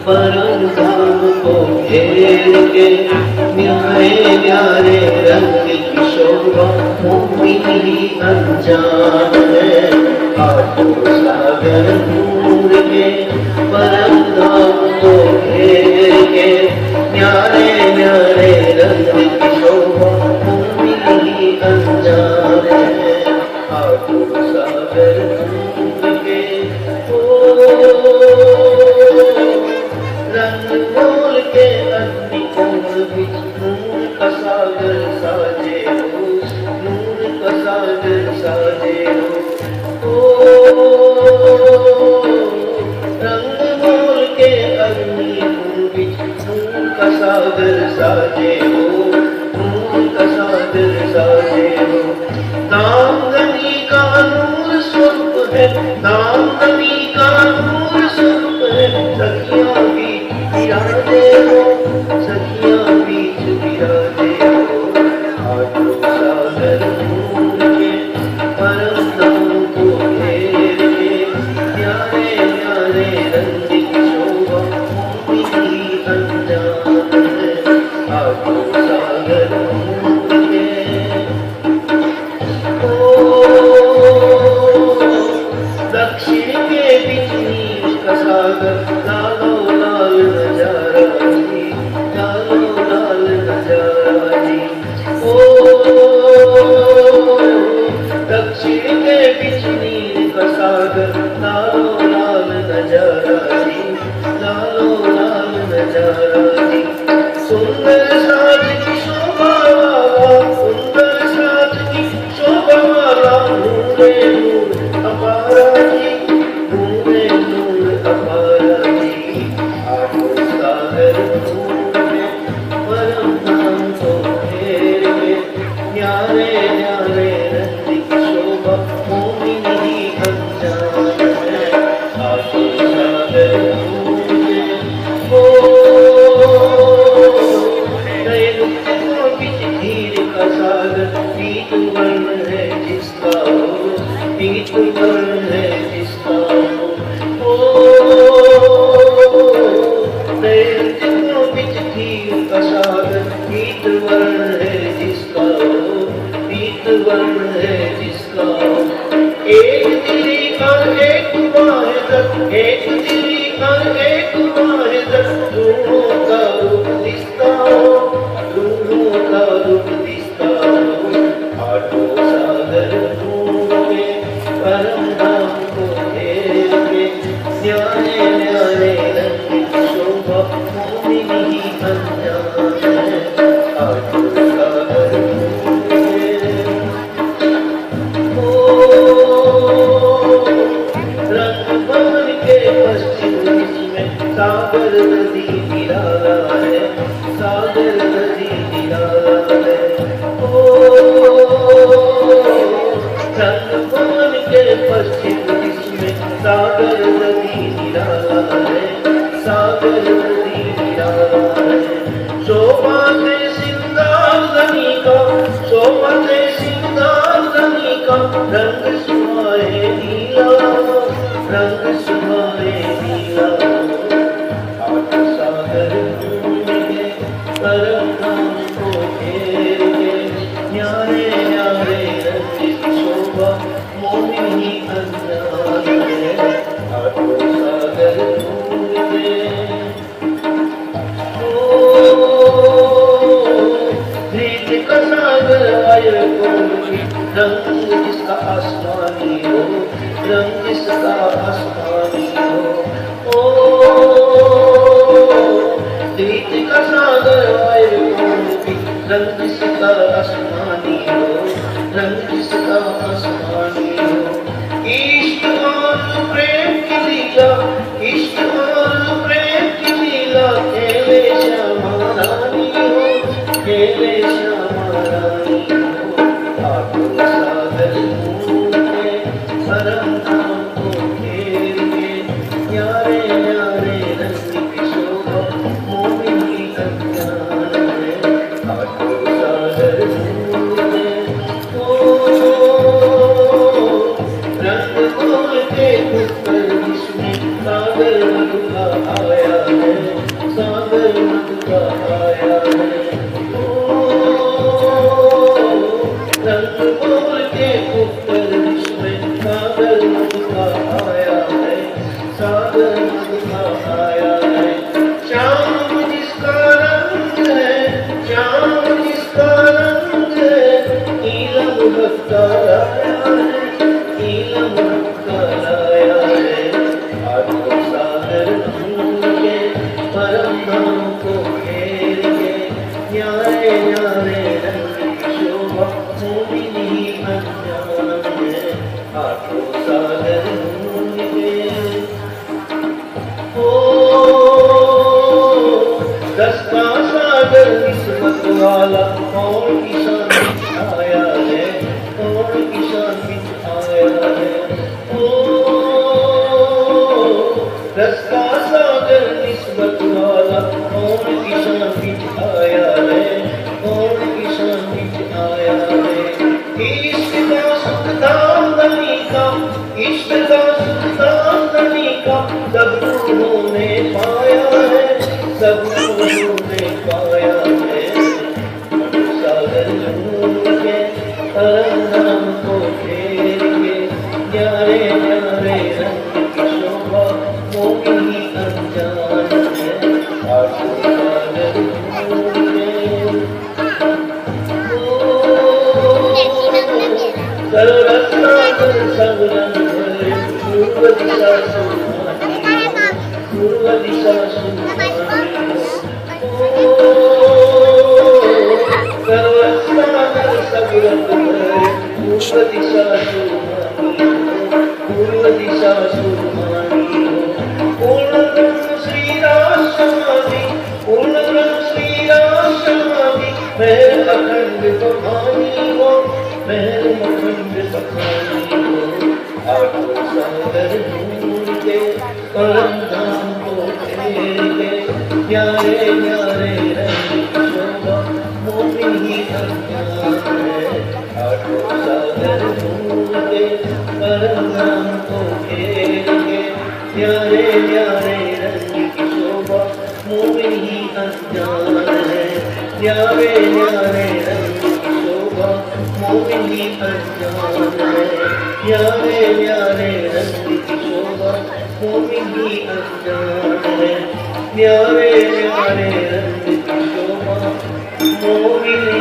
परम धाम को घेर के न्यारे न्यारे रंग की शोभा मोहिनी ही अनजान है। आठों सागर दूर के परम धाम को घेर के न्यारे न्यारे रंग की शोभा मोहिनी ही अनजान है। आठों सागर दूर के रंग बोल के अग्नि कोण बिच नूर का सागर साजे हो, नूर का सागर साजे हो। रंग बोल के अग्नि कोण बिच नूर का सागर साजे हो, नूर का सागर साजे हो। दामदनी का नूर स्वरूप है, दामदनी का नूर स्वरूप है। सखियां भी विराजे हो, सखियां बीच विराजे हो। आठों सागर दूर के परम धाम को घेर के न्यारे न्यारे रंग की शोभा मोहिनी अनजान है। आठों सागर दूर के दक्षिण के बीच नील का सागर लालो लाल नजारा जी, लालो लाल नजारा जी। दक्षिण के बीच नील का सागर लालो लाल नजारा जी, लालो लाल नजारा जी। सुंदर साज की शोभा वाला, सुंदर साज की शोभा वाला नूरे नूर अपारा जी, नूरे नूर अपारा जी। आठों सागर दूर में परम धाम को घेर के न्यारे न्यारे रंग की शोभा मोहिनी अनजान है। आठों सागर दूर में बीच धीर का सागर पीत वर्ण है जिसका हो, पीत वर्ण है जिसका हो। बीच धीर का सागर पीत वर्ण है जिसका हो, पीत वर्ण है जिसका हो। एक दिली और एक वाहिदत, एक दिली और एक वाहिदत, दोनों का रूप दिखता हो, दोनों का रूप दिखता हो। आठों सागर दूर के परम धाम को घेर के न्यारे न्यारे रंग की शोभा मोहिनी अनजान है। आठों सागर दूर के रंग भवन के पश्चिम दिश में सागर नदी निराला है, सागर नदी निराला है। रंग भवन के पश्चिम दिश में सागर नदी निराला है, सागर नदी निराला है। शोभा से सिंगार धनी का, शोभा से सिंगार धनी का रंग सुहाए नीला, रंग सुहाए नीला। आठों सागर दूर के परम धाम को घेर के न्यारे न्यारे रंग की शोभा मोहिनी अनजान है। आठों सागर दूर के प्रीत का सागर आय कोई रंग जिसका आसमानी हो, रंग जिसका आसमानी हो। प्रीत का सागर आय कोई रंग जिसका आसमानी हो, रंग जिसका आसमानी हो। इश्क और प्रेम की लीला, इश्क और प्रेम की लीला खेले श्यामा रानी हो, खेले श्यामा रानी हो। आठों सागर दूर के परम धाम को घेर के न्यारे न्यारे रंग की शोभा मोहिनी अनजान है। आठों सागर दूर के रंग बोल के उत्तर जिसमें सागर मधुका आया है, वाला कौन किसान बिच आया है, कौन किसान बिच आया है। ओ रस का सागर निस्बत वाला कौन किसान बिच आया है, कौन किसान बिच आया है। इश्क का सुल्तान नबी का, इश्क का सुल्तान नबी का सब उन्होंने पाया है, सब उन्होंने पाया है। सागर नूर के तरन्नुम को घेर के न्यारे न्यारे रंग की शोभा मोहिनी अनजान है। आठों सागर नूर के सर्वसागर सबरंग भरे पूर्व दिशा सुहानी हो, पूर्व दिशा सुहानी हो। सर्वसागर सबरंग भरे पूर्व दिशा सुहानी हो, पूर्व दिशा सुहानी हो। पूर्ण ब्रह्म श्री राष्ट्रवादी, पूर्ण ब्रह्म श्री राष्ट्रवादी महल अखंड बखानी हो, महल अखंड बखानी हो। आठों सागर नूर के परम को घेर के न्यारे न्यारे रंग की शोभा मोहिनी अनजान है। आठों सागर नूर के परम को घेर के न्यारे न्यारे रंग की शोभा मोहिनी अनजान है। न्यारे न्यारे रंग की शोभा मोहिनी अनजान है। न्यारे न्यारे रंग की शोभा मोहिनी अनजान है। न्यारे न्यारे रंग की शोभा मोहिनी